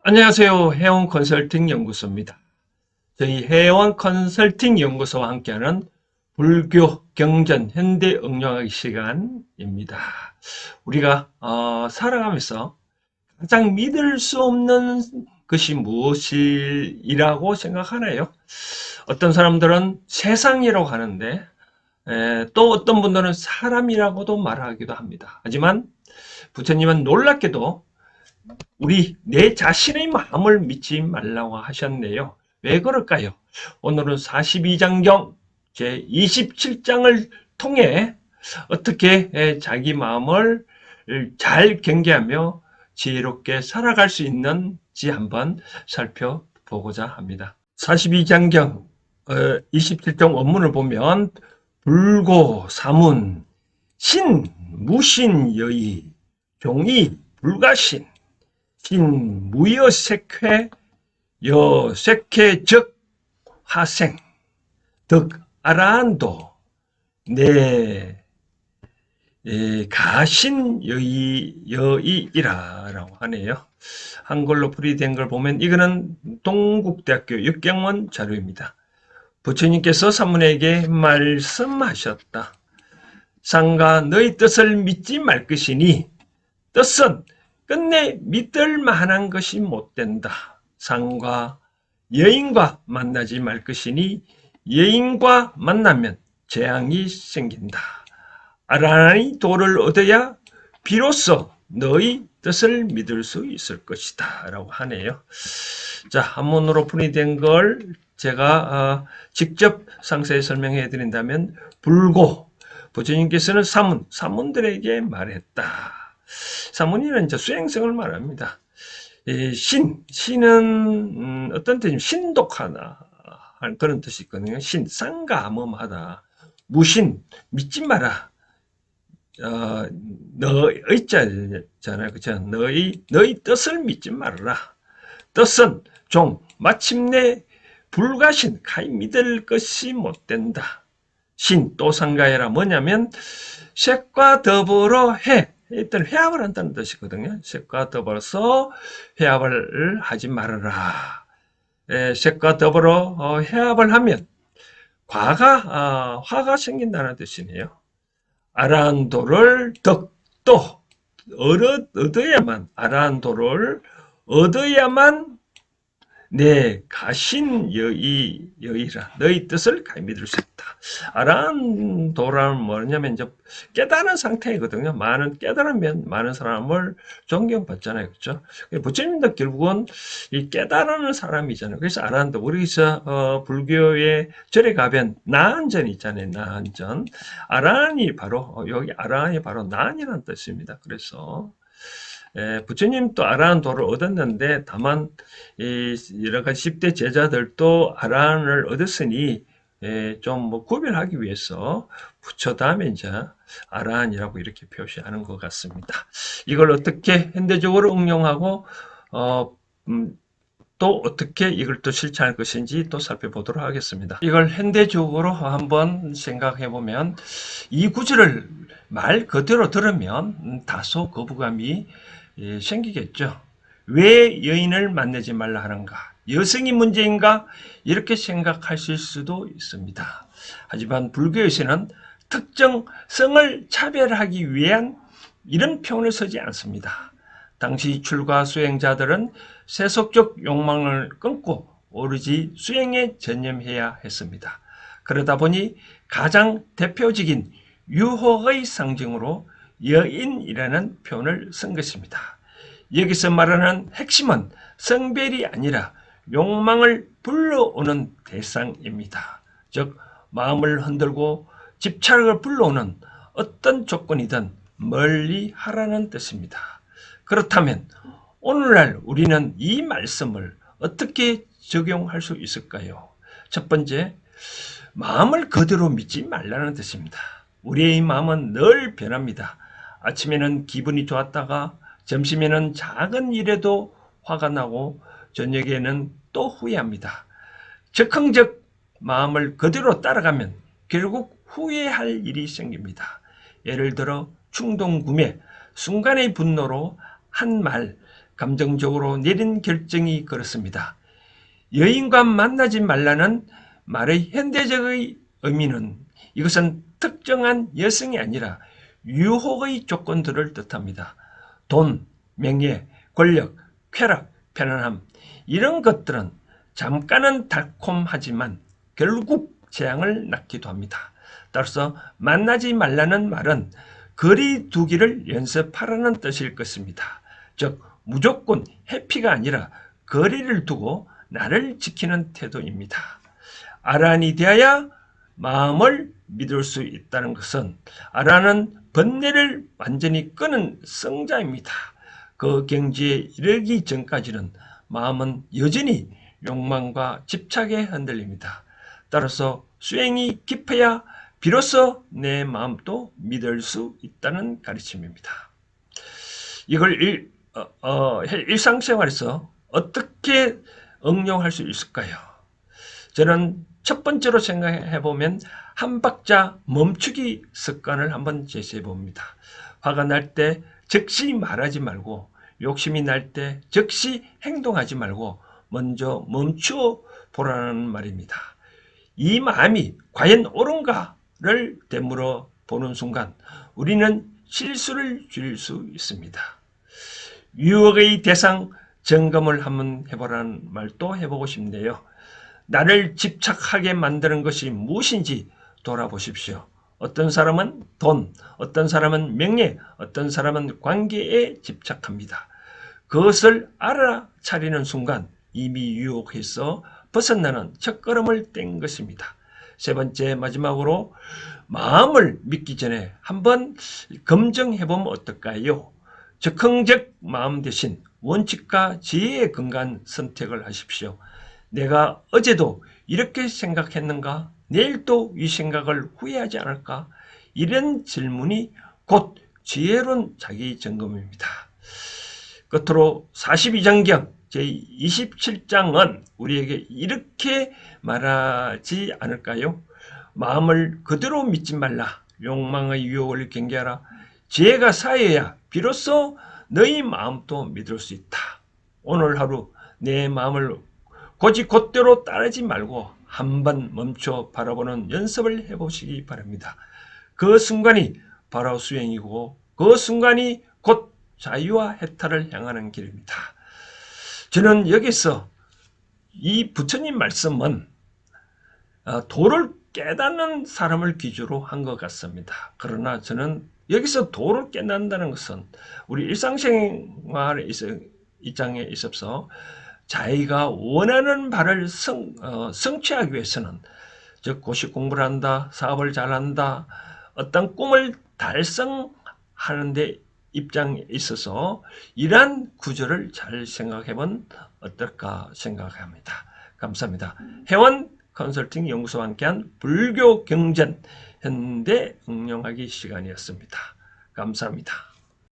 안녕하세요. 해원 컨설팅 연구소입니다. 저희 해원 컨설팅 연구소와 함께하는 불교, 경전, 현대 응용하기 시간입니다. 우리가 살아가면서 가장 믿을 수 없는 것이 무엇이라고 생각하나요? 어떤 사람들은 세상이라고 하는데 또 어떤 분들은 사람이라고도 말하기도 합니다. 하지만 부처님은 놀랍게도 우리 내 자신의 마음을 믿지 말라고 하셨네요. 왜 그럴까요? 오늘은 42장경 제27장을 통해 어떻게 자기 마음을 잘 경계하며 지혜롭게 살아갈 수 있는지 한번 살펴보고자 합니다. 42장경 27장 원문을 보면 불고 사문 신 무신여의 종이 불가신 신 무여색회 여색회적 화생 덕 아라한도 내 가신 여의이라 라고 하네요. 한글로 풀이된 걸 보면 이거는 동국대학교 역경원 자료입니다. 부처님께서 사문에게 말씀하셨다. 상가 너희 뜻을 믿지 말 것이니 뜻은 끝내 믿을 만한 것이 못 된다. 상과 여인과 만나지 말 것이니 여인과 만나면 재앙이 생긴다. 아라하니 도를 얻어야 비로소 너희 뜻을 믿을 수 있을 것이다. 라고 하네요. 자, 한문으로 풀이된 걸 제가 직접 상세히 설명해 드린다면 불고 부처님께서는 사문들에게 말했다. 사문이는 이제 수행성을 말합니다. 신은 어떤 뜻이냐면 신독하다 그런 뜻이 있거든요. 상가암음하다. 무신 믿지 마라. 너 의자잖아요, 그렇죠? 너희 뜻을 믿지 말아라. 뜻은 종 마침내 불가신 가히 믿을 것이 못 된다. 신 또 상가해라 뭐냐면 색과 더불어 일단 회합을 한다는 뜻이거든요. 색과 더불어서 회합을 하지 말아라. 색과 더불어 회합을 하면 화가 생긴다는 뜻이네요. 아라한도를 덕도 얻어야만 아라한도를 얻어야만 내 가신 여의라 너희 뜻을 가히 믿을 수 있다. 아라한도라는 뭐냐면 이제 깨달은 상태이거든요. 깨달으면 많은 사람을 존경받잖아요, 그렇죠? 부처님도 결국은 이 깨달은 사람이잖아요. 그래서 아라한도 우리서 불교의 절에 가면 나한전 있잖아요, 나한전. 아라한이 바로 여기 아라한이 바로 나한이라는 뜻입니다. 그래서 부처님도 아라한도를 얻었는데 다만 여러 가지 10대 제자들도 아라한을 얻었으니 좀 뭐 구별하기 위해서 부처 다음에 이제 아라한이라고 이렇게 표시하는 것 같습니다. 이걸 어떻게 현대적으로 응용하고 또 어떻게 이걸 또 실천할 것인지 또 살펴보도록 하겠습니다. 이걸 현대적으로 한번 생각해 보면 이 구절을 말 그대로 들으면 다소 거부감이 생기겠죠. 왜 여인을 만나지 말라 하는가? 여성이 문제인가? 이렇게 생각하실 수도 있습니다. 하지만 불교에서는 특정 성을 차별하기 위한 이런 표현을 쓰지 않습니다. 당시 출가 수행자들은 세속적 욕망을 끊고 오로지 수행에 전념해야 했습니다. 그러다 보니 가장 대표적인 유혹의 상징으로 여인이라는 표현을 쓴 것입니다. 여기서 말하는 핵심은 성별이 아니라 욕망을 불러오는 대상입니다. 즉 마음을 흔들고 집착을 불러오는 어떤 조건이든 멀리 하라는 뜻입니다. 그렇다면 오늘날 우리는 이 말씀을 어떻게 적용할 수 있을까요? 첫 번째, 마음을 그대로 믿지 말라는 뜻입니다. 우리의 마음은 늘 변합니다. 아침에는 기분이 좋았다가 점심에는 작은 일에도 화가 나고 저녁에는 또 후회합니다. 즉흥적 마음을 그대로 따라가면 결국 후회할 일이 생깁니다. 예를 들어 충동구매, 순간의 분노로 한 말, 감정적으로 내린 결정이 그렇습니다. 여인과 만나지 말라는 말의 현대적의 의미는 이것은 특정한 여성이 아니라 유혹의 조건들을 뜻합니다. 돈, 명예, 권력, 쾌락, 편안함 이런 것들은 잠깐은 달콤하지만 결국 재앙을 낳기도 합니다. 따라서 만나지 말라는 말은 거리 두기를 연습하라는 뜻일 것입니다. 즉 무조건 해피가 아니라 거리를 두고 나를 지키는 태도입니다. 아란이 되어야 마음을 믿을 수 있다는 것은 아란은 번뇌를 완전히 끄는 성자입니다. 그 경지에 이르기 전까지는 마음은 여전히 욕망과 집착에 흔들립니다. 따라서 수행이 깊어야 비로소 내 마음도 믿을 수 있다는 가르침입니다. 이걸 일상생활에서 어떻게 응용할 수 있을까요? 저는 첫 번째로 생각해 보면 한 박자 멈추기 습관을 한번 제시해 봅니다. 화가 날 때 즉시 말하지 말고 욕심이 날 때 즉시 행동하지 말고 먼저 멈추어 보라는 말입니다. 이 마음이 과연 옳은가를 되물어 보는 순간 우리는 실수를 줄일 수 있습니다. 유혹의 대상 점검을 한번 해보라는 말도 해보고 싶네요. 나를 집착하게 만드는 것이 무엇인지 돌아보십시오. 어떤 사람은 돈, 어떤 사람은 명예, 어떤 사람은 관계에 집착합니다. 그것을 알아차리는 순간 이미 유혹해서 벗어나는 첫걸음을 뗀 것입니다. 세 번째 마지막으로 마음을 믿기 전에 한번 검증해보면 어떨까요? 적흥적 마음 대신 원칙과 지혜에 근거한 선택을 하십시오. 내가 어제도 이렇게 생각했는가? 내일도 이 생각을 후회하지 않을까? 이런 질문이 곧 지혜로운 자기 점검입니다. 끝으로 42장경 제27장은 우리에게 이렇게 말하지 않을까요? 마음을 그대로 믿지 말라. 욕망의 유혹을 경계하라. 지혜가 쌓여야 비로소 너희 마음도 믿을 수 있다. 오늘 하루 내 마음을 곧대로 따르지 말고 한번 멈춰 바라보는 연습을 해보시기 바랍니다. 그 순간이 바로 수행이고 그 순간이 곧 자유와 해탈을 향하는 길입니다. 저는 여기서 이 부처님 말씀은 도를 깨닫는 사람을 기준으로 한 것 같습니다. 그러나 저는 여기서 도를 깨닫는다는 것은 우리 일상생활의 입장에 있어서 자기가 원하는 바를 성취하기 위해서는 즉 고시 공부를 한다, 사업을 잘한다, 어떤 꿈을 달성하는 데 입장에 있어서 이러한 구조를 잘 생각해본 어떨까 생각합니다. 감사합니다. 회원 컨설팅 연구소와 함께한 불교 경전 현대 응용하기 시간이었습니다. 감사합니다.